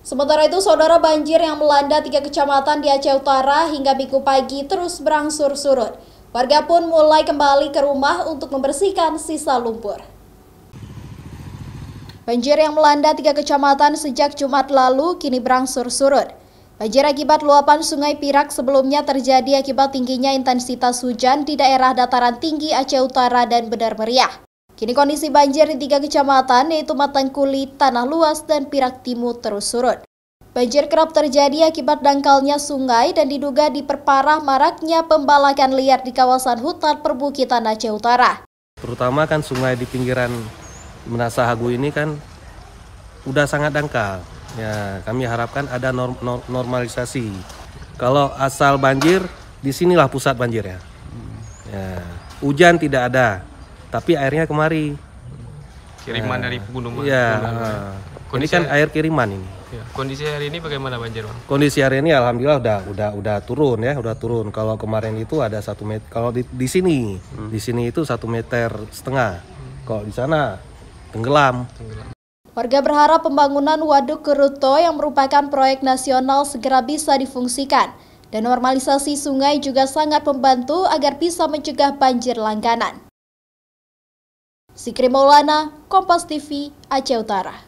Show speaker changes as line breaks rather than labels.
Sementara itu, saudara, banjir yang melanda 3 kecamatan di Aceh Utara hingga Minggu pagi terus berangsur surut. Warga pun mulai kembali ke rumah untuk membersihkan sisa lumpur. Banjir yang melanda 3 kecamatan sejak Jumat lalu kini berangsur surut. Banjir akibat luapan Sungai Pirak sebelumnya terjadi akibat tingginya intensitas hujan di daerah dataran tinggi Aceh Utara dan Benar Meriah. Kini kondisi banjir di 3 kecamatan yaitu Matangkuli, Tanah Luas, dan Pirak Timur terus surut. Banjir kerap terjadi akibat dangkalnya sungai dan diduga diperparah maraknya pembalakan liar di kawasan hutan perbukitan Aceh Utara.
Terutama kan sungai di pinggiran Menasahagu ini kan udah sangat dangkal. Ya, kami harapkan ada normalisasi. Kalau asal banjir, disinilah pusat banjir ya. Hujan tidak ada, tapi airnya kemari.
Kiriman dari pegunungan.
Ya, ini kan air kiriman ini.
Ya. Kondisi hari ini bagaimana banjir, Bang?
Kondisi hari ini alhamdulillah udah turun ya, udah turun. Kalau kemarin itu ada 1 meter. Kalau di sini itu 1,5 meter. Kalau di sana tenggelam.
Warga berharap pembangunan Waduk Keruto yang merupakan proyek nasional segera bisa difungsikan. Dan normalisasi sungai juga sangat membantu agar bisa mencegah banjir langganan. Zikri Maulana, Kompas TV, Aceh Utara.